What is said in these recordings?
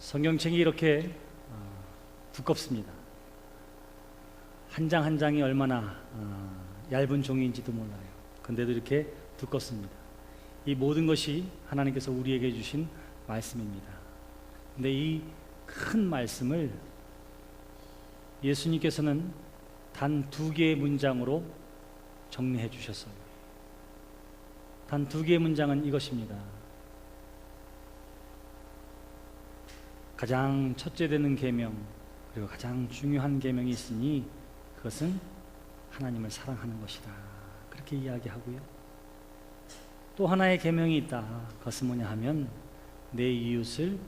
성경책이 이렇게 두껍습니다. 한 장 한 장이 얼마나 얇은 종이인지도 몰라요. 근데도 이렇게 두껍습니다. 이 모든 것이 하나님께서 우리에게 주신 말씀입니다. 근데 이 큰 말씀을 예수님께서는 단 2개의 문장으로 정리해 주셨어요. 단 2개의 문장은 이것입니다. 가장 첫째 되는 계명, 그리고 가장 중요한 계명이 있으니 그것은 하나님을 사랑하는 것이다. 그렇게 이야기하고요. 또 하나의 계명이 있다. 그것은 뭐냐 하면 내 이웃을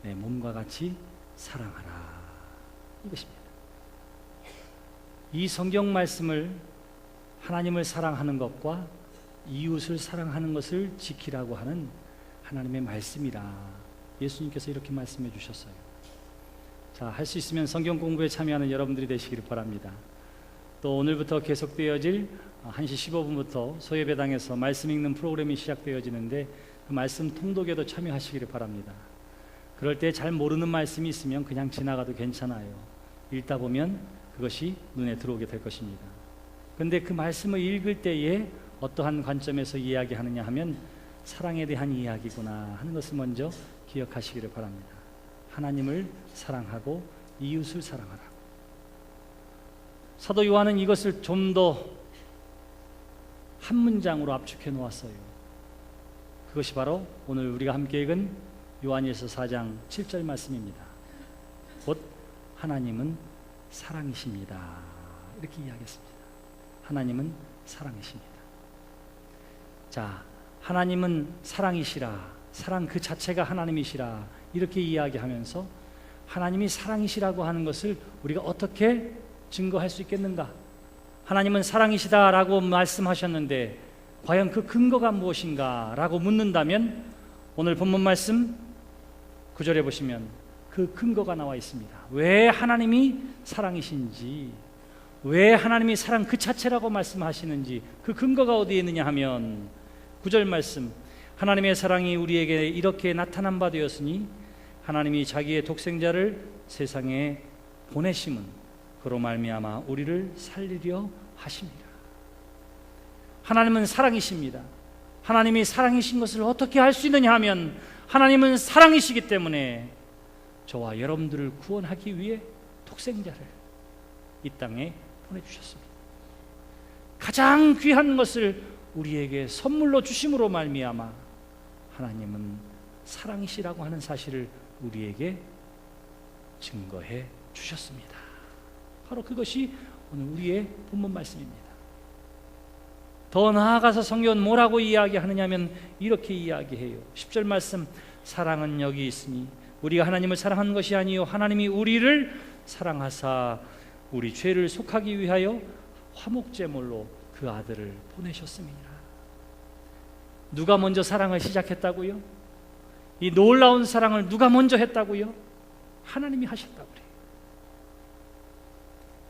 내 몸과 같이 사랑하라. 이것입니다. 이 성경 말씀을 하나님을 사랑하는 것과 이웃을 사랑하는 것을 지키라고 하는 하나님의 말씀이라 예수님께서 이렇게 말씀해 주셨어요. 자, 할 수 있으면 성경 공부에 참여하는 여러분들이 되시기를 바랍니다. 또 오늘부터 계속되어질 1시 15분부터 소예배당에서 말씀 읽는 프로그램이 시작되어지는데 그 말씀 통독에도 참여하시기를 바랍니다. 그럴 때 잘 모르는 말씀이 있으면 그냥 지나가도 괜찮아요. 읽다 보면 그것이 눈에 들어오게 될 것입니다. 그런데 그 말씀을 읽을 때에 어떠한 관점에서 이야기하느냐 하면 사랑에 대한 이야기구나 하는 것을 먼저 기억하시기를 바랍니다. 하나님을 사랑하고 이웃을 사랑하라. 사도 요한은 이것을 좀 더 한 문장으로 압축해 놓았어요. 그것이 바로 오늘 우리가 함께 읽은 요한일서 4장 7절 말씀입니다. 곧 하나님은 사랑이십니다. 이렇게 이야기했습니다. 하나님은 사랑이십니다. 자, 하나님은 사랑이시라, 사랑 그 자체가 하나님이시라 이렇게 이야기하면서 하나님이 사랑이시라고 하는 것을 우리가 어떻게 증거할 수 있겠는가? 하나님은 사랑이시다라고 말씀하셨는데 과연 그 근거가 무엇인가? 라고 묻는다면 오늘 본문 말씀 9절에 보시면 그 근거가 나와 있습니다. 왜 하나님이 사랑이신지, 왜 하나님이 사랑 그 자체라고 말씀하시는지 그 근거가 어디에 있느냐 하면 9절 말씀, 하나님의 사랑이 우리에게 이렇게 나타난 바 되었으니 하나님이 자기의 독생자를 세상에 보내심은 그로 말미암아 우리를 살리려 하십니다. 하나님은 사랑이십니다. 하나님이 사랑이신 것을 어떻게 알 수 있느냐 하면 하나님은 사랑이시기 때문에 저와 여러분들을 구원하기 위해 독생자를 이 땅에 보내주셨습니다. 가장 귀한 것을 우리에게 선물로 주심으로 말미암아 하나님은 사랑이시라고 하는 사실을 우리에게 증거해 주셨습니다. 바로 그것이 오늘 우리의 본문 말씀입니다. 더 나아가서 성경은 뭐라고 이야기하느냐면 이렇게 이야기해요. 10절 말씀, 사랑은 여기 있으니 우리가 하나님을 사랑하는 것이 아니요 하나님이 우리를 사랑하사 우리 죄를 속하기 위하여 화목제물로 그 아들을 보내셨습니다. 누가 먼저 사랑을 시작했다고요? 이 놀라운 사랑을 누가 먼저 했다고요? 하나님이 하셨다고 그래요.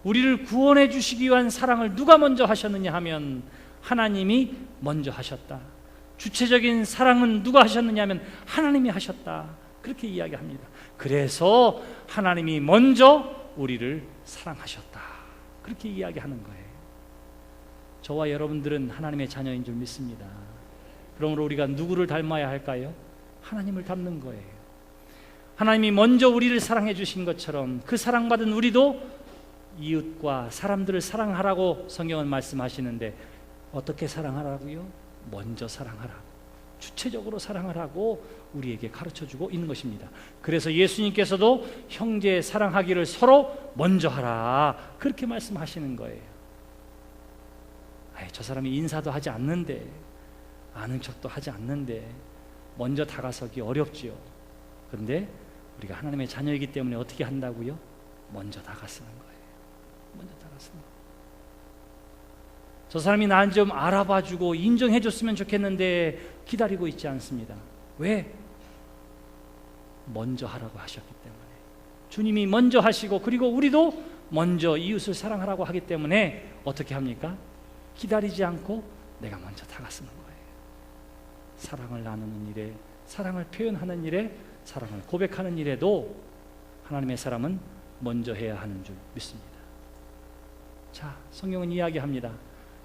우리를 구원해 주시기 위한 사랑을 누가 먼저 하셨느냐 하면 하나님이 먼저 하셨다. 주체적인 사랑은 누가 하셨느냐 하면 하나님이 하셨다. 그렇게 이야기합니다. 그래서 하나님이 먼저 우리를 사랑하셨다. 그렇게 이야기하는 거예요. 저와 여러분들은 하나님의 자녀인 줄 믿습니다. 그러므로 우리가 누구를 닮아야 할까요? 하나님을 닮는 거예요. 하나님이 먼저 우리를 사랑해 주신 것처럼 그 사랑받은 우리도 이웃과 사람들을 사랑하라고 성경은 말씀하시는데 어떻게 사랑하라고요? 먼저 사랑하라고, 주체적으로 사랑하라고 우리에게 가르쳐주고 있는 것입니다. 그래서 예수님께서도 형제 사랑하기를 서로 먼저 하라 그렇게 말씀하시는 거예요. 저 사람이 인사도 하지 않는데, 아는 척도 하지 않는데 먼저 다가서기 어렵지요. 그런데 우리가 하나님의 자녀이기 때문에 어떻게 한다고요? 먼저 다가서는 거예요. 먼저 다가서는 거예요. 저 사람이 날 좀 알아봐주고 인정해줬으면 좋겠는데 기다리고 있지 않습니다. 왜? 먼저 하라고 하셨기 때문에. 주님이 먼저 하시고 그리고 우리도 먼저 이웃을 사랑하라고 하기 때문에 어떻게 합니까? 기다리지 않고 내가 먼저 다가서는 거예요. 사랑을 나누는 일에, 사랑을 표현하는 일에 사랑을 고백하는 일에도 하나님의 사람은 먼저 해야 하는 줄 믿습니다. 자, 성경은 이야기합니다.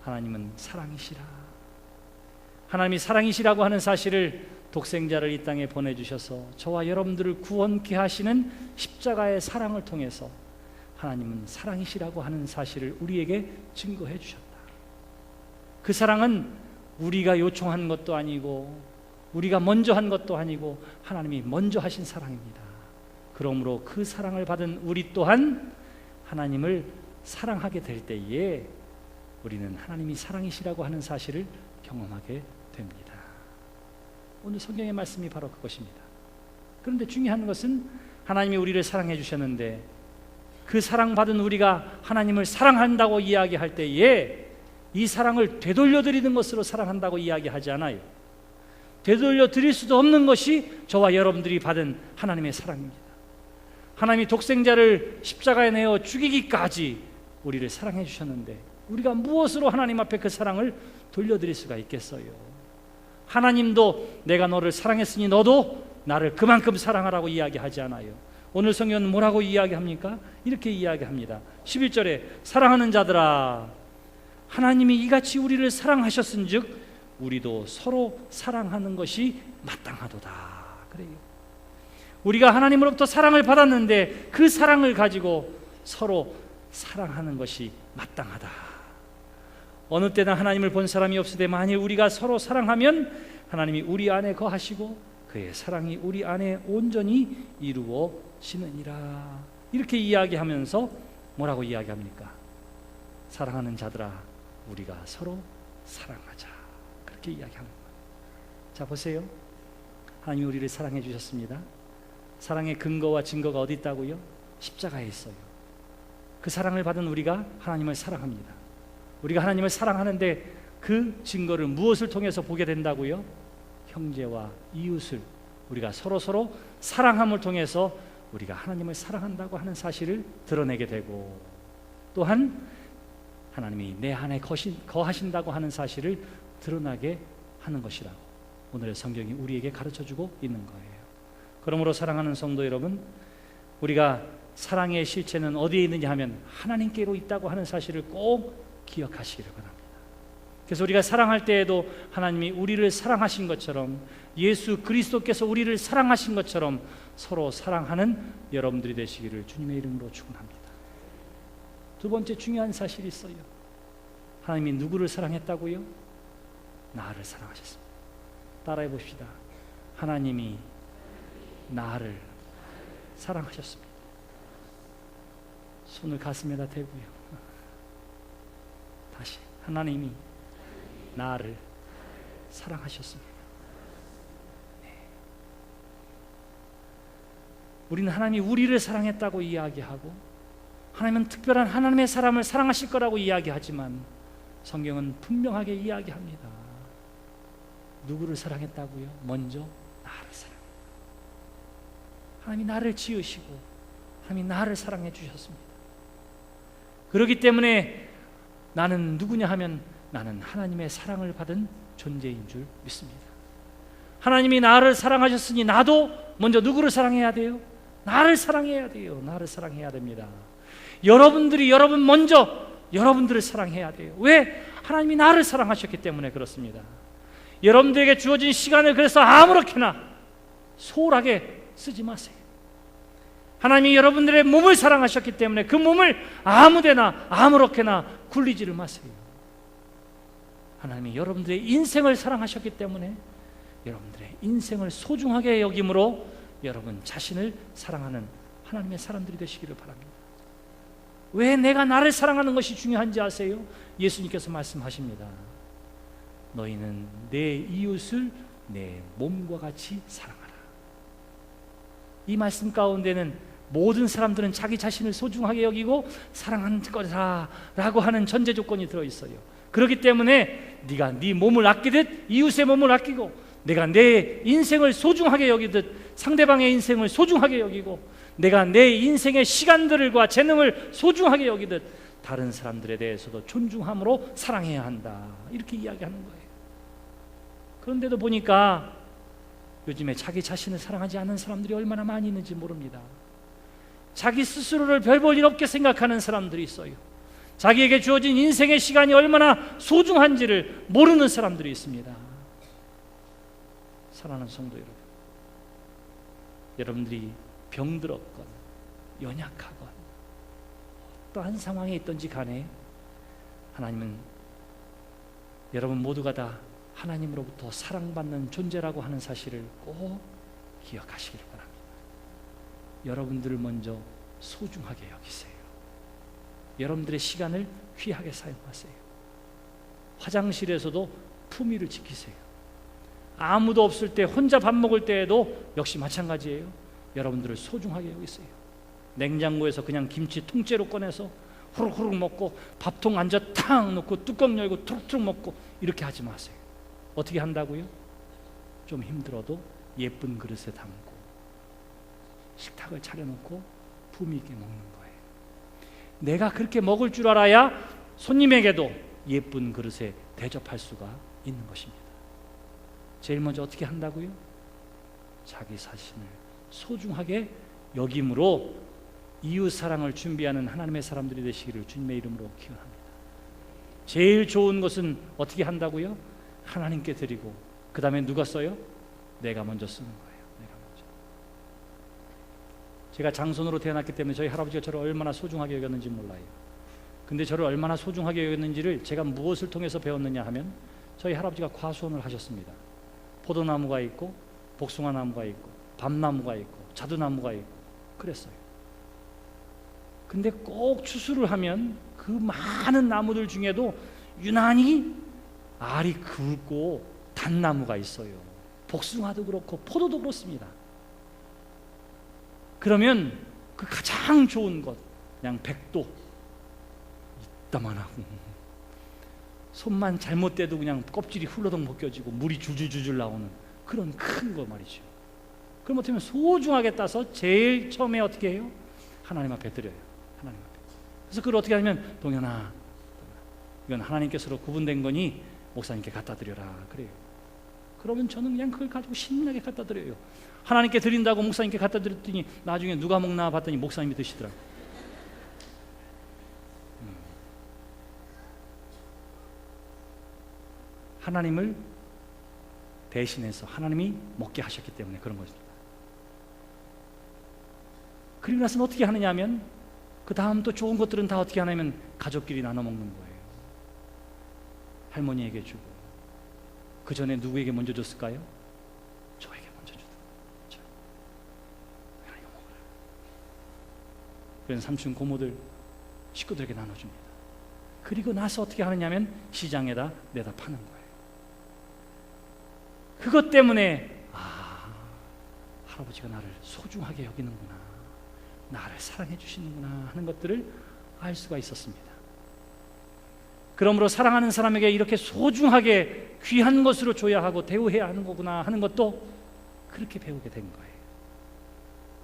하나님은 사랑이시라. 하나님이 사랑이시라고 하는 사실을 독생자를 이 땅에 보내주셔서 저와 여러분들을 구원케 하시는 십자가의 사랑을 통해서 하나님은 사랑이시라고 하는 사실을 우리에게 증거해 주셨다. 그 사랑은 우리가 요청한 것도 아니고 우리가 먼저 한 것도 아니고 하나님이 먼저 하신 사랑입니다. 그러므로 그 사랑을 받은 우리 또한 하나님을 사랑하게 될 때에 우리는 하나님이 사랑이시라고 하는 사실을 경험하게 됩니다. 오늘 성경의 말씀이 바로 그것입니다. 그런데 중요한 것은 하나님이 우리를 사랑해 주셨는데 그 사랑받은 우리가 하나님을 사랑한다고 이야기할 때에 이 사랑을 되돌려 드리는 것으로 사랑한다고 이야기하지 않아요. 되돌려 드릴 수도 없는 것이 저와 여러분들이 받은 하나님의 사랑입니다. 하나님이 독생자를 십자가에 내어 죽이기까지 우리를 사랑해 주셨는데 우리가 무엇으로 하나님 앞에 그 사랑을 돌려드릴 수가 있겠어요? 하나님도 내가 너를 사랑했으니 너도 나를 그만큼 사랑하라고 이야기하지 않아요. 오늘 성경은 뭐라고 이야기합니까? 이렇게 이야기합니다. 11절에 사랑하는 자들아 하나님이 이같이 우리를 사랑하셨은즉 우리도 서로 사랑하는 것이 마땅하도다. 그래요. 우리가 하나님으로부터 사랑을 받았는데 그 사랑을 가지고 서로 사랑하는 것이 마땅하다. 어느 때나 하나님을 본 사람이 없으되 만일 우리가 서로 사랑하면 하나님이 우리 안에 거하시고 그의 사랑이 우리 안에 온전히 이루어지느니라. 이렇게 이야기하면서 뭐라고 이야기합니까? 사랑하는 자들아 우리가 서로 사랑하자. 그렇게 이야기하는 거예요. 자, 보세요. 하나님이 우리를 사랑해 주셨습니다. 사랑의 근거와 증거가 어디 있다고요? 십자가에 있어요. 그 사랑을 받은 우리가 하나님을 사랑합니다. 우리가 하나님을 사랑하는데 그 증거를 무엇을 통해서 보게 된다고요? 형제와 이웃을 우리가 서로 사랑함을 통해서 우리가 하나님을 사랑한다고 하는 사실을 드러내게 되고 또한 하나님이 내 안에 거하신다고 하는 사실을 드러나게 하는 것이라고 오늘의 성경이 우리에게 가르쳐주고 있는 거예요. 그러므로 사랑하는 성도 여러분, 우리가 사랑의 실체는 어디에 있느냐 하면 하나님께로 있다고 하는 사실을 꼭 기억하시기를 바랍니다. 그래서 우리가 사랑할 때에도 하나님이 우리를 사랑하신 것처럼 예수 그리스도께서 우리를 사랑하신 것처럼 서로 사랑하는 여러분들이 되시기를 주님의 이름으로 축원합니다. 두 번째 중요한 사실이 있어요. 하나님이 누구를 사랑했다고요? 나를 사랑하셨습니다. 따라해 봅시다. 하나님이 나를 사랑하셨습니다. 손을 가슴에다 대고요. 다시 하나님이 나를 사랑하셨습니다. 네. 우리는 하나님이 우리를 사랑했다고 이야기하고 하나님은 특별한 하나님의 사람을 사랑하실 거라고 이야기하지만 성경은 분명하게 이야기합니다. 누구를 사랑했다고요? 먼저 나를 사랑했다. 하나님이 나를 지으시고 하나님이 나를 사랑해 주셨습니다. 그렇기 때문에 나는 누구냐 하면 나는 하나님의 사랑을 받은 존재인 줄 믿습니다. 하나님이 나를 사랑하셨으니 나도 먼저 누구를 사랑해야 돼요? 나를 사랑해야 돼요. 나를 사랑해야 됩니다. 여러분들이 여러분 먼저 여러분들을 사랑해야 돼요. 왜? 하나님이 나를 사랑하셨기 때문에 그렇습니다. 여러분들에게 주어진 시간을 그래서 아무렇게나 소홀하게 쓰지 마세요. 하나님이 여러분들의 몸을 사랑하셨기 때문에 그 몸을 아무데나 아무렇게나 굴리지를 마세요. 하나님이 여러분들의 인생을 사랑하셨기 때문에 여러분들의 인생을 소중하게 여김으로 여러분 자신을 사랑하는 하나님의 사람들이 되시기를 바랍니다. 왜 내가 나를 사랑하는 것이 중요한지 아세요? 예수님께서 말씀하십니다. 너희는 내 이웃을 내 몸과 같이 사랑하라. 이 말씀 가운데는 모든 사람들은 자기 자신을 소중하게 여기고 사랑하는 거다 라고 하는 전제 조건이 들어있어요. 그렇기 때문에 네가 네 몸을 아끼듯 이웃의 몸을 아끼고 내가 내 인생을 소중하게 여기듯 상대방의 인생을 소중하게 여기고 내가 내 인생의 시간들과 재능을 소중하게 여기듯 다른 사람들에 대해서도 존중함으로 사랑해야 한다. 이렇게 이야기하는 거예요. 그런데도 보니까 요즘에 자기 자신을 사랑하지 않는 사람들이 얼마나 많이 있는지 모릅니다. 자기 스스로를 별 볼 일 없게 생각하는 사람들이 있어요. 자기에게 주어진 인생의 시간이 얼마나 소중한지를 모르는 사람들이 있습니다. 사랑하는 성도 여러분, 여러분들이 병들었건 연약하건 어떠한 상황에 있든지 간에 하나님은 여러분 모두가 다 하나님으로부터 사랑받는 존재라고 하는 사실을 꼭 기억하시길 바랍니다. 여러분들을 먼저 소중하게 여기세요. 여러분들의 시간을 귀하게 사용하세요. 화장실에서도 품위를 지키세요. 아무도 없을 때 혼자 밥 먹을 때에도 역시 마찬가지예요. 여러분들을 소중하게 여기세요. 냉장고에서 그냥 김치 통째로 꺼내서 후루후루 먹고 밥통 앉아 탁 놓고 뚜껑 열고 툭툭 먹고 이렇게 하지 마세요. 어떻게 한다고요? 좀 힘들어도 예쁜 그릇에 담고 식탁을 차려놓고 품위 있게 먹는 거예요. 내가 그렇게 먹을 줄 알아야 손님에게도 예쁜 그릇에 대접할 수가 있는 것입니다. 제일 먼저 어떻게 한다고요? 자기 자신을 소중하게 여김으로 이웃 사랑을 준비하는 하나님의 사람들이 되시기를 주님의 이름으로 기원합니다. 제일 좋은 것은 어떻게 한다고요? 하나님께 드리고 그 다음에 누가 써요? 내가 먼저 쓰는 거예요. 내가 먼저. 제가 장손으로 태어났기 때문에 저희 할아버지가 저를 얼마나 소중하게 여겼는지 몰라요. 근데 저를 얼마나 소중하게 여겼는지를 제가 무엇을 통해서 배웠느냐 하면 저희 할아버지가 과수원을 하셨습니다. 포도나무가 있고 복숭아나무가 있고 밤나무가 있고 자두나무가 있고 그랬어요. 근데 꼭 추수를 하면 그 많은 나무들 중에도 유난히 알이 굵고 단나무가 있어요. 복숭아도 그렇고 포도도 그렇습니다. 그러면 그 가장 좋은 것, 그냥 백도 이따만하고 손만 잘못 대도 그냥 껍질이 훌러덩 벗겨지고 물이 줄줄줄줄 나오는 그런 큰 거 말이죠. 그럼 어떻게 보면 소중하게 따서 제일 처음에 어떻게 해요? 하나님 앞에 드려요. 하나님 앞에. 그래서 그걸 어떻게 하냐면 동현아, 이건 하나님께서로 구분된 거니 목사님께 갖다 드려라 그래요. 그러면 저는 그냥 그걸 가지고 신나게 갖다 드려요. 하나님께 드린다고 목사님께 갖다 드렸더니 나중에 누가 먹나 봤더니 목사님이 드시더라고요. 하나님을 대신해서 하나님이 먹게 하셨기 때문에 그런 것입니다. 그리고 나서는 어떻게 하느냐 하면 그 다음 또 좋은 것들은 다 어떻게 하냐면 가족끼리 나눠 먹는 거예요. 할머니에게 주고 그 전에 누구에게 먼저 줬을까요? 저에게 먼저 주고 이거 먹어라. 그런 삼촌 고모들 식구들에게 나눠줍니다. 그리고 나서 어떻게 하느냐면 시장에다 내다 파는 거예요. 그것 때문에 할아버지가 나를 소중하게 여기는구나, 나를 사랑해 주시는구나 하는 것들을 알 수가 있었습니다. 그러므로 사랑하는 사람에게 이렇게 소중하게 귀한 것으로 줘야 하고 대우해야 하는 거구나 하는 것도 그렇게 배우게 된 거예요.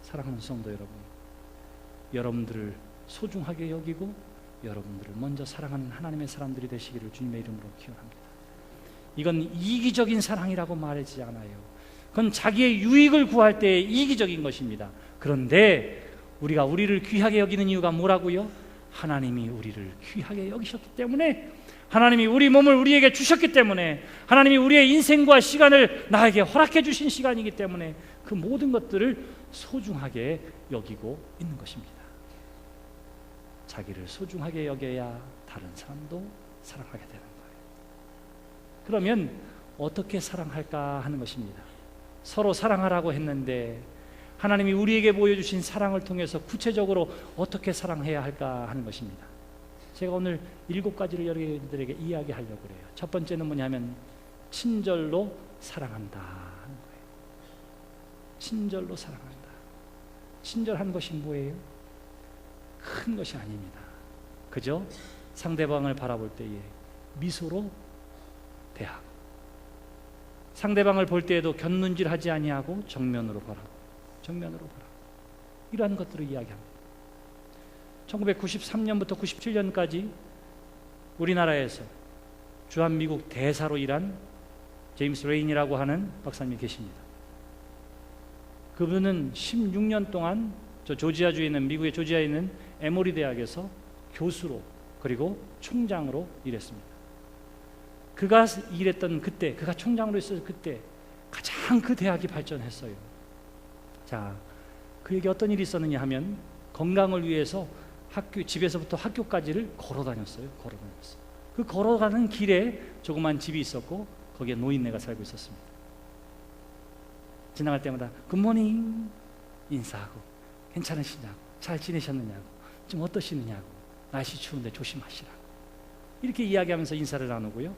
사랑하는 성도 여러분, 여러분들을 소중하게 여기고 여러분들을 먼저 사랑하는 하나님의 사람들이 되시기를 주님의 이름으로 기원합니다. 이건 이기적인 사랑이라고 말하지 않아요. 그건 자기의 유익을 구할 때의 이기적인 것입니다. 그런데 우리가 우리를 귀하게 여기는 이유가 뭐라고요? 하나님이 우리를 귀하게 여기셨기 때문에, 하나님이 우리 몸을 우리에게 주셨기 때문에, 하나님이 우리의 인생과 시간을 나에게 허락해 주신 시간이기 때문에 그 모든 것들을 소중하게 여기고 있는 것입니다. 자기를 소중하게 여겨야 다른 사람도 사랑하게 되는 거예요. 그러면 어떻게 사랑할까 하는 것입니다. 서로 사랑하라고 했는데 하나님이 우리에게 보여주신 사랑을 통해서 구체적으로 어떻게 사랑해야 할까 하는 것입니다. 제가 오늘 7가지를 여러분들에게 이야기하려고 그래요. 첫 번째는 뭐냐면 친절로 사랑한다 하는 거예요. 친절로 사랑한다. 친절한 것이 뭐예요? 큰 것이 아닙니다. 그저 상대방을 바라볼 때에 미소로 대하고, 상대방을 볼 때에도 곁눈질하지 아니하고 정면으로 바라고, 이러한 것들을 이야기합니다. 1993년부터 97년까지 우리나라에서 주한미국 대사로 일한 제임스 레인이라고 하는 박사님이 계십니다. 그분은 16년 동안 저 조지아주에 있는, 미국의 조지아에 있는 에모리 대학에서 교수로 그리고 총장으로 일했습니다. 그가 일했던 그때, 그가 총장으로 있었을 그때 가장 그 대학이 발전했어요. 자, 그에게 어떤 일이 있었느냐 하면 건강을 위해서 집에서부터 학교까지를 걸어 다녔어요. 그 걸어가는 길에 조그만 집이 있었고 거기에 노인네가 살고 있었습니다. 지나갈 때마다 굿모닝 인사하고 괜찮으시냐고, 잘 지내셨느냐고, 좀 어떠시느냐고, 날씨 추운데 조심하시라고 이렇게 이야기하면서 인사를 나누고요.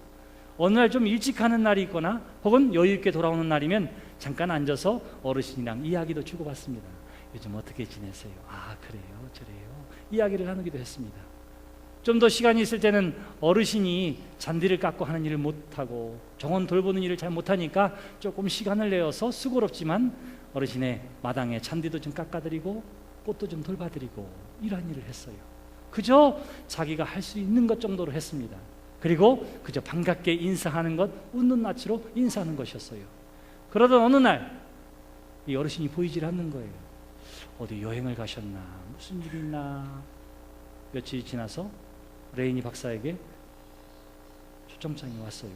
어느 날 좀 일찍 가는 날이 있거나 혹은 여유 있게 돌아오는 날이면 잠깐 앉아서 어르신이랑 이야기도 주고받습니다. 요즘 어떻게 지내세요? 아, 그래요, 저래요. 이야기를 나누기도 했습니다. 좀 더 시간이 있을 때는 어르신이 잔디를 깎고 하는 일을 못하고 정원 돌보는 일을 잘 못하니까 조금 시간을 내어서 수고롭지만 어르신의 마당에 잔디도 좀 깎아드리고 꽃도 좀 돌봐드리고 이런 일을 했어요. 그저 자기가 할 수 있는 것 정도로 했습니다. 그리고 그저 반갑게 인사하는 것, 웃는 낯으로 인사하는 것이었어요. 그러던 어느 날 이 어르신이 보이질 않는 거예요. 어디 여행을 가셨나, 무슨 일이 있나. 며칠이 지나서 레이니 박사에게 초청장이 왔어요.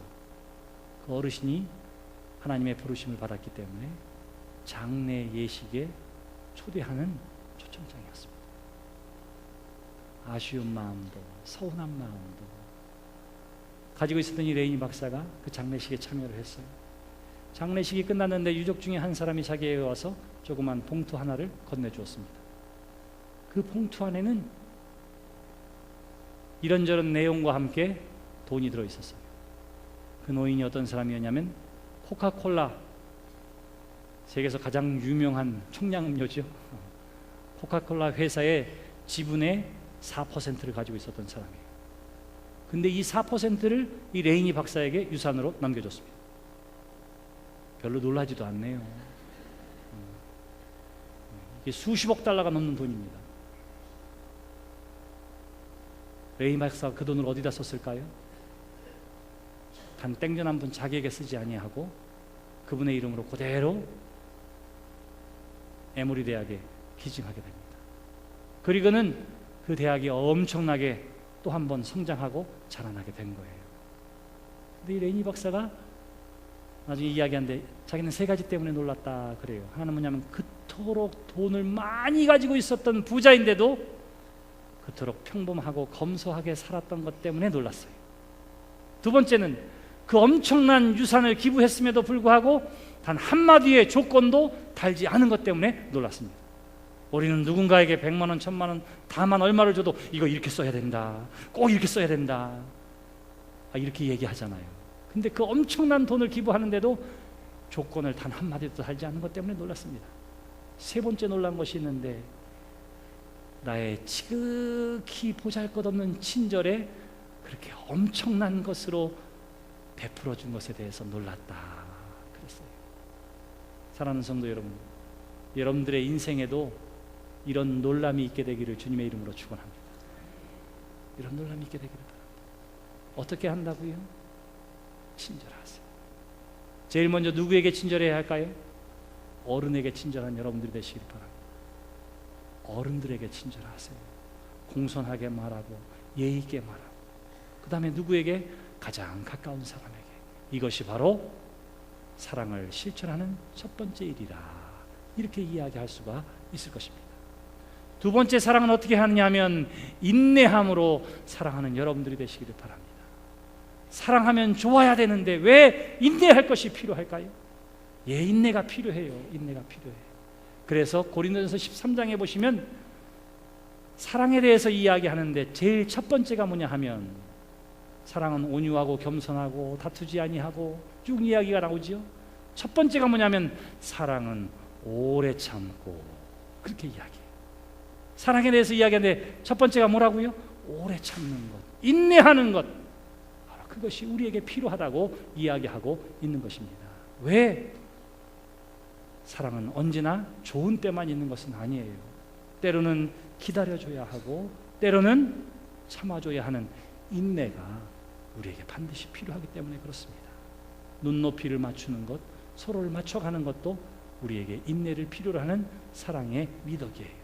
그 어르신이 하나님의 부르심을 받았기 때문에 장례 예식에 초대하는 초청장이었습니다. 아쉬운 마음도 서운한 마음도 가지고 있었던 이 레이니 박사가 그 장례식에 참여를 했어요. 장례식이 끝났는데 유족 중에 한 사람이 자기에게 와서 조그만 봉투 하나를 건네주었습니다. 그 봉투 안에는 이런저런 내용과 함께 돈이 들어있었어요. 그 노인이 어떤 사람이었냐면 코카콜라, 세계에서 가장 유명한 청량음료죠. 코카콜라 회사의 지분의 4%를 가지고 있었던 사람이에요. 근데 이 4%를 이 레이니 박사에게 유산으로 남겨줬습니다. 별로 놀라지도 않네요. 이게 수십억 달러가 넘는 돈입니다. 레이니 박사가 그 돈을 어디다 썼을까요? 단 땡전 한 분 자기에게 쓰지 아니하고 그분의 이름으로 그대로 에모리 대학에 기증하게 됩니다. 그리고는 그 대학이 엄청나게 또 한 번 성장하고 자라나게 된 거예요. 근데 이 레이니 박사가 나중에 이야기하는데 자기는 세 가지 때문에 놀랐다 그래요. 하나는 뭐냐면 그토록 돈을 많이 가지고 있었던 부자인데도 그토록 평범하고 검소하게 살았던 것 때문에 놀랐어요. 두 번째는 그 엄청난 유산을 기부했음에도 불구하고 단 한마디의 조건도 달지 않은 것 때문에 놀랐습니다. 우리는 누군가에게 100만 원, 1000만 원, 다만 얼마를 줘도 이거 이렇게 써야 된다, 꼭 이렇게 써야 된다, 이렇게 얘기하잖아요. 근데 그 엄청난 돈을 기부하는데도 조건을 단 한마디도 달지 않은 것 때문에 놀랐습니다. 세 번째 놀란 것이 있는데 나의 지극히 보잘것없는 친절에 그렇게 엄청난 것으로 베풀어 준 것에 대해서 놀랐다 그랬어요. 사랑하는 성도 여러분, 여러분들의 인생에도 이런 놀람이 있게 되기를 주님의 이름으로 축원합니다. 이런 놀람이 있게 되기를 바랍니다. 어떻게 한다고요? 친절하세요. 제일 먼저 누구에게 친절해야 할까요? 어른에게 친절한 여러분들이 되시길 바랍니다. 어른들에게 친절하세요. 공손하게 말하고 예의 있게 말하고, 그 다음에 누구에게? 가장 가까운 사람에게. 이것이 바로 사랑을 실천하는 첫 번째 일이라, 이렇게 이야기할 수가 있을 것입니다. 두 번째 사랑은 어떻게 하느냐 하면 인내함으로 사랑하는 여러분들이 되시기를 바랍니다. 사랑하면 좋아야 되는데 왜 인내할 것이 필요할까요? 예, 인내가 필요해요. 인내가 필요해요. 그래서 고린도전서 13장에 보시면 사랑에 대해서 이야기하는데 제일 첫 번째가 뭐냐 하면 사랑은 온유하고 겸손하고 다투지 아니하고 쭉 이야기가 나오지요. 첫 번째가 뭐냐면 사랑은 오래 참고, 그렇게 이야기해요. 사랑에 대해서 이야기하는데 첫 번째가 뭐라고요? 오래 참는 것, 인내하는 것, 그것이 우리에게 필요하다고 이야기하고 있는 것입니다. 왜? 사랑은 언제나 좋은 때만 있는 것은 아니에요. 때로는 기다려줘야 하고 때로는 참아줘야 하는 인내가 우리에게 반드시 필요하기 때문에 그렇습니다. 눈높이를 맞추는 것, 서로를 맞춰가는 것도 우리에게 인내를 필요로 하는 사랑의 미덕이에요.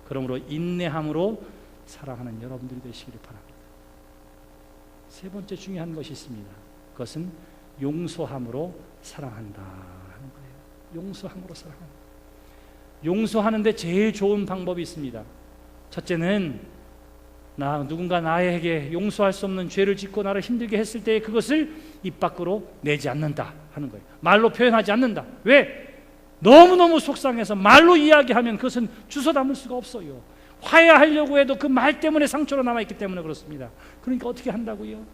그러므로 인내함으로 사랑하는 여러분들이 되시기를 바랍니다. 세 번째 중요한 것이 있습니다. 그것은 용서함으로 사랑한다 하는 거예요. 용서함으로 사랑한다. 용서하는데 제일 좋은 방법이 있습니다. 첫째는 누군가 나에게 용서할 수 없는 죄를 짓고 나를 힘들게 했을 때 그것을 입 밖으로 내지 않는다 하는 거예요. 말로 표현하지 않는다. 왜? 너무너무 속상해서 말로 이야기하면 그것은 주워 담을 수가 없어요. 화해하려고 해도 그 말 때문에 상처로 남아있기 때문에 그렇습니다. 그러니까 어떻게 한다고요?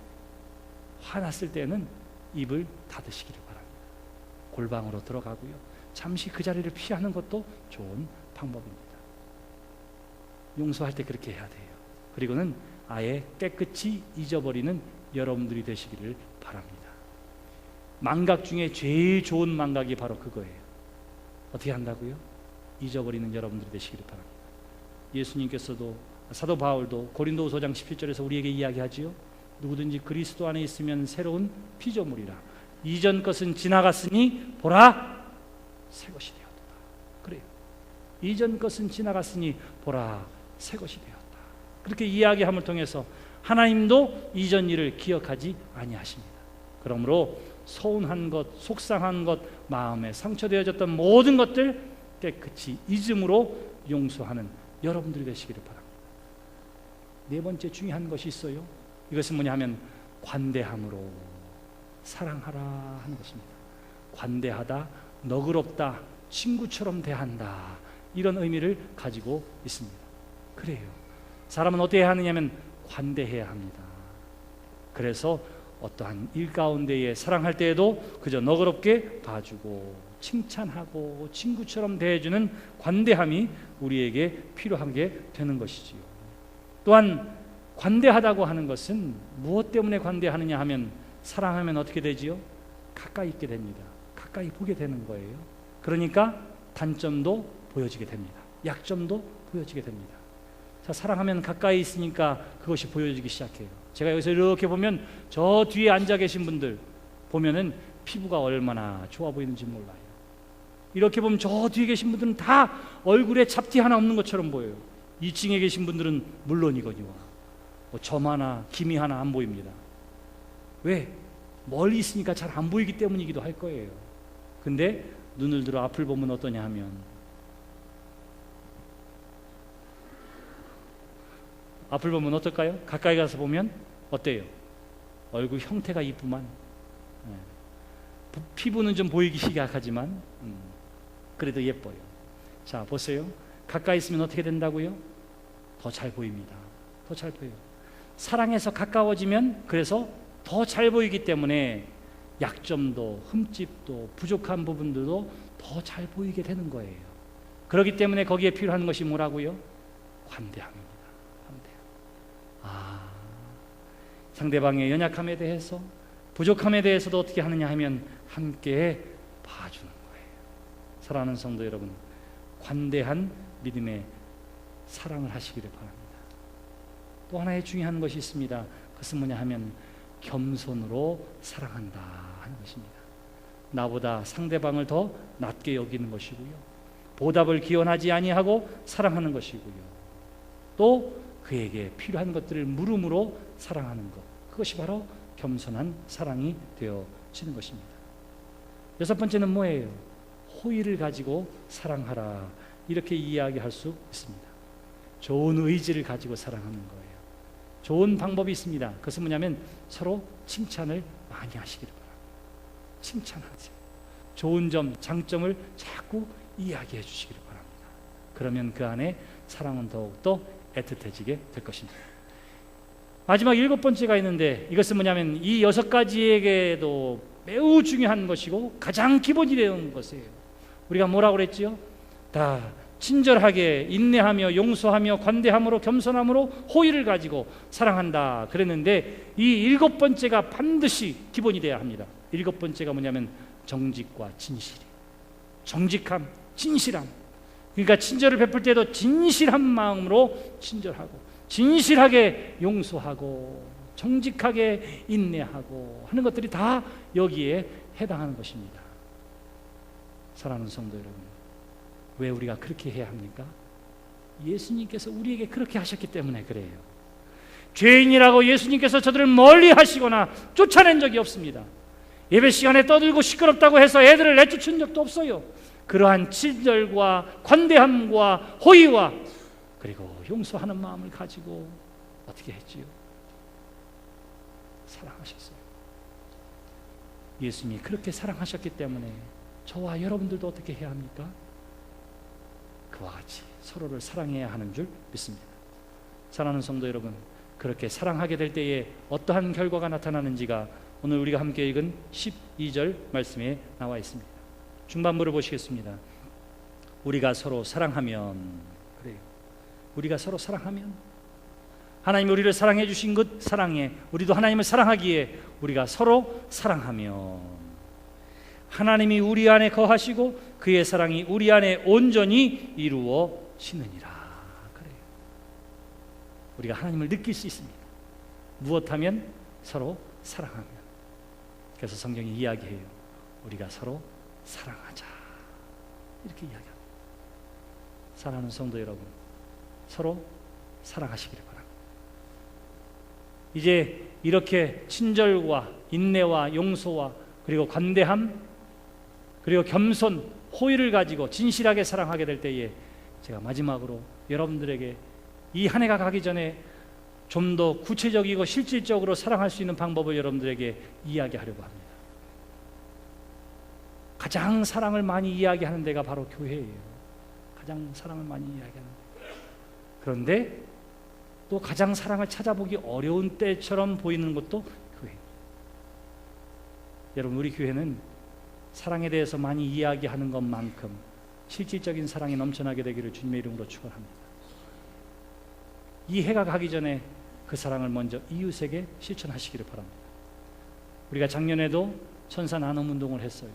화났을 때는 입을 닫으시기를 바랍니다. 골방으로 들어가고요, 잠시 그 자리를 피하는 것도 좋은 방법입니다. 용서할 때 그렇게 해야 돼요. 그리고는 아예 깨끗이 잊어버리는 여러분들이 되시기를 바랍니다. 망각 중에 제일 좋은 망각이 바로 그거예요. 어떻게 한다고요? 잊어버리는 여러분들이 되시기를 바랍니다. 예수님께서도, 사도 바울도 고린도후서 5장 17절에서 우리에게 이야기하지요. 누구든지 그리스도 안에 있으면 새로운 피조물이라. 이전 것은 지나갔으니 보라 새 것이 되었다. 그래요. 이전 것은 지나갔으니 보라 새 것이 되었다. 그렇게 이야기함을 통해서 하나님도 이전 일을 기억하지 아니하십니다. 그러므로 서운한 것, 속상한 것, 마음에 상처되어졌던 모든 것들 깨끗이 잊음으로 용서하는 여러분들이 되시기를 바랍니다. 네 번째 중요한 것이 있어요. 이것은 뭐냐 하면 관대함으로 사랑하라 하는 것입니다. 관대하다, 너그럽다, 친구처럼 대한다, 이런 의미를 가지고 있습니다. 그래요. 사람은 어떻게 해야 하느냐면 관대해야 합니다. 그래서 어떠한 일 가운데에 사랑할 때에도 그저 너그럽게 봐주고 칭찬하고 친구처럼 대해주는 관대함이 우리에게 필요하게 되는 것이지요. 또한 관대하다고 하는 것은 무엇 때문에 관대하느냐 하면 사랑하면 어떻게 되지요? 가까이 있게 됩니다. 가까이 보게 되는 거예요. 그러니까 단점도 보여지게 됩니다. 약점도 보여지게 됩니다. 자, 사랑하면 가까이 있으니까 그것이 보여지기 시작해요. 제가 여기서 이렇게 보면 저 뒤에 앉아 계신 분들 보면은 피부가 얼마나 좋아 보이는지 몰라요. 이렇게 보면 저 뒤에 계신 분들은 다 얼굴에 잡티 하나 없는 것처럼 보여요. 2층에 계신 분들은 물론이거니와 점 하나, 기미 하나 안 보입니다. 왜? 멀리 있으니까 잘 안 보이기 때문이기도 할 거예요. 근데 눈을 들어 앞을 보면 어떠냐 하면 앞을 보면 어떨까요? 가까이 가서 보면 어때요? 얼굴 형태가 이쁘만 피부는 좀 보이기 시작하지만 그래도 예뻐요. 자, 보세요. 가까이 있으면 어떻게 된다고요? 더 잘 보입니다. 더 잘 보여요. 사랑해서 가까워지면 그래서 더 잘 보이기 때문에 약점도 흠집도 부족한 부분들도 더 잘 보이게 되는 거예요. 그렇기 때문에 거기에 필요한 것이 뭐라고요? 관대함입니다. 관대함. 상대방의 연약함에 대해서 부족함에 대해서도 어떻게 하느냐 하면 함께 봐주는 거예요. 사랑하는 성도 여러분, 관대한 믿음의 사랑을 하시기를 바랍니다. 또 하나의 중요한 것이 있습니다. 그것은 뭐냐 하면 겸손으로 사랑한다 하는 것입니다. 나보다 상대방을 더 낮게 여기는 것이고요, 보답을 기원하지 아니하고 사랑하는 것이고요, 또 그에게 필요한 것들을 물음으로 사랑하는 것, 그것이 바로 겸손한 사랑이 되어지는 것입니다. 여섯 번째는 뭐예요? 호의를 가지고 사랑하라, 이렇게 이야기할 수 있습니다. 좋은 의지를 가지고 사랑하는 거예요. 좋은 방법이 있습니다. 그것은 뭐냐면 서로 칭찬을 많이 하시기를 바랍니다. 칭찬하세요. 좋은 점, 장점을 자꾸 이야기해 주시기를 바랍니다. 그러면 그 안에 사랑은 더욱더 애틋해지게 될 것입니다. 마지막 일곱 번째가 있는데 이것은 뭐냐면 이 여섯 가지에게도 매우 중요한 것이고 가장 기본이 되는 것이에요. 우리가 뭐라고 그랬지요? 다 친절하게 인내하며 용서하며 관대함으로 겸손함으로 호의를 가지고 사랑한다 그랬는데 이 일곱 번째가 반드시 기본이 돼야 합니다. 일곱 번째가 뭐냐면 정직과 진실이에요. 정직함, 진실함. 그러니까 친절을 베풀 때도 진실한 마음으로 친절하고 진실하게 용서하고 정직하게 인내하고 하는 것들이 다 여기에 해당하는 것입니다. 사랑하는 성도 여러분, 왜 우리가 그렇게 해야 합니까? 예수님께서 우리에게 그렇게 하셨기 때문에 그래요. 죄인이라고 예수님께서 저들을 멀리 하시거나 쫓아낸 적이 없습니다. 예배 시간에 떠들고 시끄럽다고 해서 애들을 내쫓은 적도 없어요. 그러한 친절과 관대함과 호의와 그리고 용서하는 마음을 가지고 어떻게 했지요? 사랑하셨어요. 예수님이 그렇게 사랑하셨기 때문에 저와 여러분들도 어떻게 해야 합니까? 그와 같이 서로를 사랑해야 하는 줄 믿습니다. 사랑하는 성도 여러분, 그렇게 사랑하게 될 때에 어떠한 결과가 나타나는지가 오늘 우리가 함께 읽은 12절 말씀에 나와 있습니다. 중반부를 보시겠습니다. 우리가 서로 사랑하면, 그래요. 우리가 서로 사랑하면, 하나님이 우리를 사랑해 주신 것 사랑에 우리도 하나님을 사랑하기에 우리가 서로 사랑하면 하나님이 우리 안에 거하시고 그의 사랑이 우리 안에 온전히 이루어지느니라. 그래요. 우리가 하나님을 느낄 수 있습니다. 무엇하면? 서로 사랑하면. 그래서 성경이 이야기해요. 우리가 서로 사랑하자. 이렇게 이야기합니다. 사랑하는 성도 여러분, 서로 사랑하시기를 바랍니다. 이제 이렇게 친절과 인내와 용서와 그리고 관대함 그리고 겸손, 호의를 가지고 진실하게 사랑하게 될 때에 제가 마지막으로 여러분들에게 이 한 해가 가기 전에 좀 더 구체적이고 실질적으로 사랑할 수 있는 방법을 여러분들에게 이야기하려고 합니다. 가장 사랑을 많이 이야기하는 데가 바로 교회예요. 가장 사랑을 많이 이야기하는 데. 그런데 또 가장 사랑을 찾아보기 어려운 때처럼 보이는 것도 교회. 여러분, 우리 교회는 사랑에 대해서 많이 이야기하는 것만큼 실질적인 사랑이 넘쳐나게 되기를 주님의 이름으로 축원합니다. 이 해가 가기 전에 그 사랑을 먼저 이웃에게 실천하시기를 바랍니다. 우리가 작년에도 천사 나눔 운동을 했어요.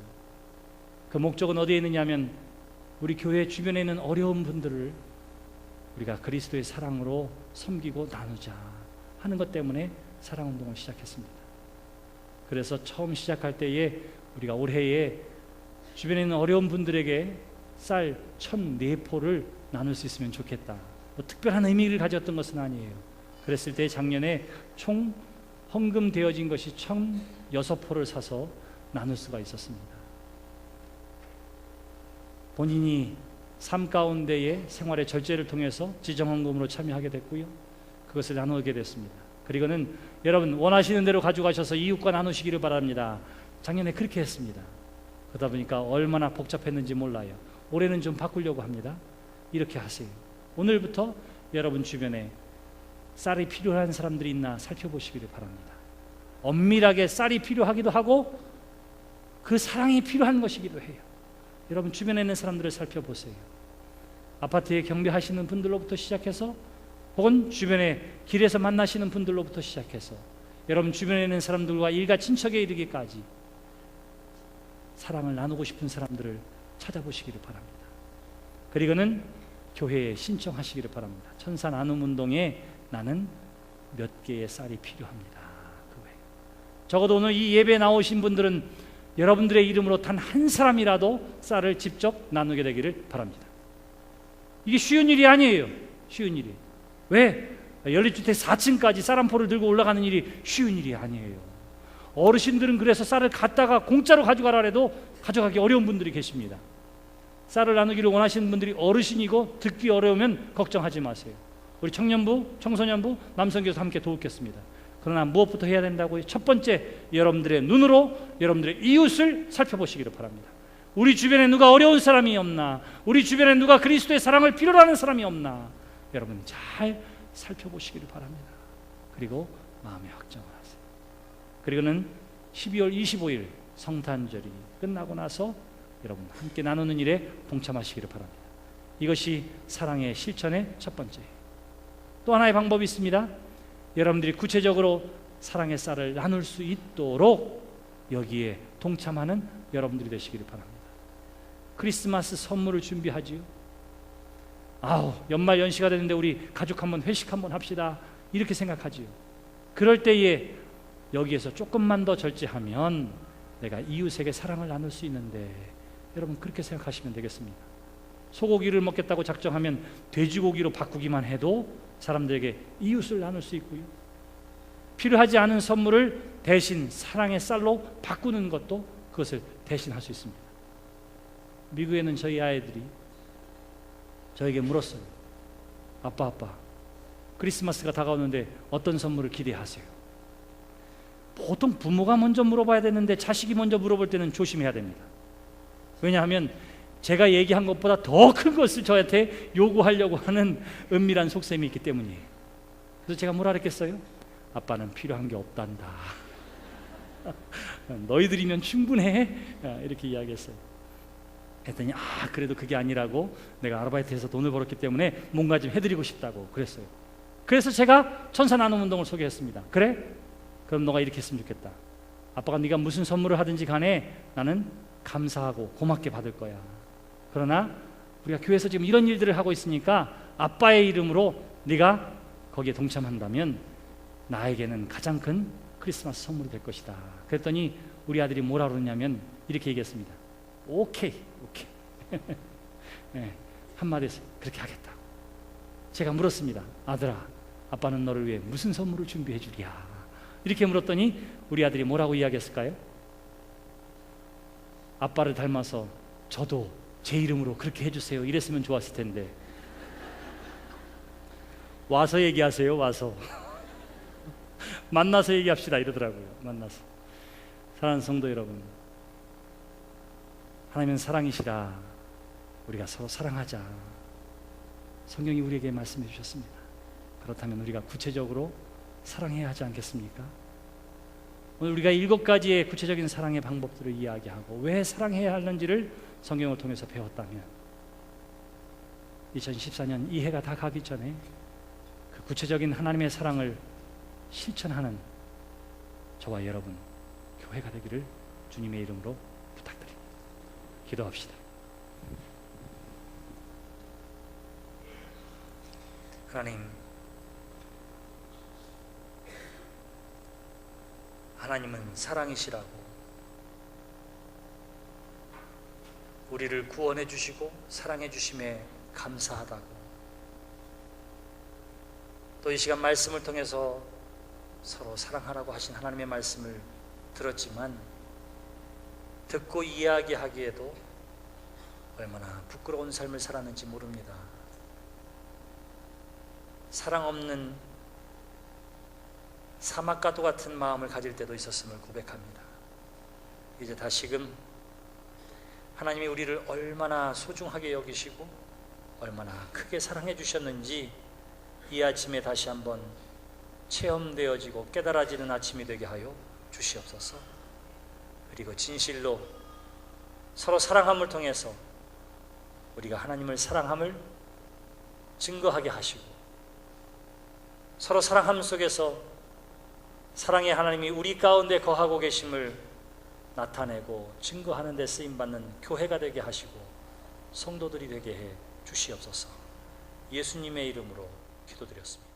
그 목적은 어디에 있느냐면 우리 교회 주변에 있는 어려운 분들을 우리가 그리스도의 사랑으로 섬기고 나누자 하는 것 때문에 사랑 운동을 시작했습니다. 그래서 처음 시작할 때에 우리가 올해에 주변에 있는 어려운 분들에게 쌀 1,004포를 나눌 수 있으면 좋겠다. 뭐 특별한 의미를 가졌던 것은 아니에요. 그랬을 때 작년에 총 헌금되어진 것이 1,006포를 사서 나눌 수가 있었습니다. 본인이 삶 가운데의 생활의 절제를 통해서 지정헌금으로 참여하게 됐고요. 그것을 나누게 됐습니다. 그리고는 여러분 원하시는 대로 가져가셔서 이웃과 나누시기를 바랍니다. 작년에 그렇게 했습니다. 그러다 보니까 얼마나 복잡했는지 몰라요. 올해는 좀 바꾸려고 합니다. 이렇게 하세요. 오늘부터 여러분 주변에 쌀이 필요한 사람들이 있나 살펴보시기를 바랍니다. 엄밀하게 쌀이 필요하기도 하고 그 사랑이 필요한 것이기도 해요. 여러분 주변에 있는 사람들을 살펴보세요. 아파트에 경비하시는 분들로부터 시작해서 혹은 주변에 길에서 만나시는 분들로부터 시작해서 여러분 주변에 있는 사람들과 일가 친척에 이르기까지 사랑을 나누고 싶은 사람들을 찾아보시기를 바랍니다. 그리고는 교회에 신청하시기를 바랍니다. 천사 나눔 운동에 나는 몇 개의 쌀이 필요합니다. 그거예요. 적어도 오늘 이 예배에 나오신 분들은 여러분들의 이름으로 단 한 사람이라도 쌀을 직접 나누게 되기를 바랍니다. 이게 쉬운 일이 아니에요. 쉬운 일이. 왜? 연립주택 4층까지 쌀 한 포를 들고 올라가는 일이 쉬운 일이 아니에요. 어르신들은 그래서 쌀을 갖다가 공짜로 가져가라 해도 가져가기 어려운 분들이 계십니다. 쌀을 나누기를 원하시는 분들이 어르신이고 듣기 어려우면 걱정하지 마세요. 우리 청년부, 청소년부, 남성교사 함께 도우겠습니다. 그러나 무엇부터 해야 된다고요? 첫 번째, 여러분들의 눈으로 여러분들의 이웃을 살펴보시기를 바랍니다. 우리 주변에 누가 어려운 사람이 없나? 우리 주변에 누가 그리스도의 사랑을 필요로 하는 사람이 없나? 여러분 잘 살펴보시기를 바랍니다. 그리고 마음의 확정을 하세요. 그리고는 12월 25일 성탄절이 끝나고 나서 여러분 함께 나누는 일에 동참하시기를 바랍니다. 이것이 사랑의 실천의 첫 번째예요. 또 하나의 방법이 있습니다. 여러분들이 구체적으로 사랑의 쌀을 나눌 수 있도록 여기에 동참하는 여러분들이 되시기를 바랍니다. 크리스마스 선물을 준비하지요. 연말 연시가 되는데 우리 가족 한번 회식 한번 합시다. 이렇게 생각하지요. 그럴 때에 여기에서 조금만 더 절제하면 내가 이웃에게 사랑을 나눌 수 있는데 여러분 그렇게 생각하시면 되겠습니다. 소고기를 먹겠다고 작정하면 돼지고기로 바꾸기만 해도 사람들에게 이웃을 나눌 수 있고요. 필요하지 않은 선물을 대신 사랑의 쌀로 바꾸는 것도 그것을 대신할 수 있습니다. 미국에는 저희 아이들이 저에게 물었어요. 아빠, 크리스마스가 다가오는데 어떤 선물을 기대하세요? 보통 부모가 먼저 물어봐야 되는데 자식이 먼저 물어볼 때는 조심해야 됩니다. 왜냐하면 제가 얘기한 것보다 더 큰 것을 저한테 요구하려고 하는 은밀한 속셈이 있기 때문이에요. 그래서 제가 뭐라 그랬겠어요? 아빠는 필요한 게 없단다. 너희들이면 충분해. 이렇게 이야기했어요. 했더니 그래도 그게 아니라고, 내가 아르바이트해서 돈을 벌었기 때문에 뭔가 좀 해드리고 싶다고 그랬어요. 그래서 제가 천사 나눔 운동을 소개했습니다. 그래? 그럼 너가 이렇게 했으면 좋겠다. 아빠가 네가 무슨 선물을 하든지 간에 나는 감사하고 고맙게 받을 거야. 그러나 우리가 교회에서 지금 이런 일들을 하고 있으니까 아빠의 이름으로 네가 거기에 동참한다면 나에게는 가장 큰 크리스마스 선물이 될 것이다. 그랬더니 우리 아들이 뭐라 그러냐면 이렇게 얘기했습니다. 오케이. 네, 한마디에서 그렇게 하겠다고. 제가 물었습니다. 아들아, 아빠는 너를 위해 무슨 선물을 준비해 주랴? 이렇게 물었더니 우리 아들이 뭐라고 이야기했을까요? 아빠를 닮아서 저도 제 이름으로 그렇게 해주세요. 이랬으면 좋았을 텐데. 와서 얘기하세요. 와서 만나서 얘기합시다 이러더라고요. 만나서. 사랑하는 성도 여러분, 하나님은 사랑이시라. 우리가 서로 사랑하자. 성경이 우리에게 말씀해 주셨습니다. 그렇다면 우리가 구체적으로 사랑해야 하지 않겠습니까? 오늘 우리가 7가지의 구체적인 사랑의 방법들을 이야기하고 왜 사랑해야 하는지를 성경을 통해서 배웠다면 2014년 이 해가 다 가기 전에 그 구체적인 하나님의 사랑을 실천하는 저와 여러분 교회가 되기를 주님의 이름으로 부탁드립니다. 기도합시다. 하나님은 사랑이시라고 우리를 구원해 주시고 사랑해 주심에 감사하다고, 또 이 시간 말씀을 통해서 서로 사랑하라고 하신 하나님의 말씀을 들었지만 듣고 이야기하기에도 얼마나 부끄러운 삶을 살았는지 모릅니다. 사랑 없는 사막과도 같은 마음을 가질 때도 있었음을 고백합니다. 이제 다시금 하나님이 우리를 얼마나 소중하게 여기시고 얼마나 크게 사랑해 주셨는지 이 아침에 다시 한번 체험되어지고 깨달아지는 아침이 되게 하여 주시옵소서. 그리고 진실로 서로 사랑함을 통해서 우리가 하나님을 사랑함을 증거하게 하시고 서로 사랑함 속에서 사랑의 하나님이 우리 가운데 거하고 계심을 나타내고 증거하는 데 쓰임받는 교회가 되게 하시고 성도들이 되게 해 주시옵소서. 예수님의 이름으로 기도드렸습니다.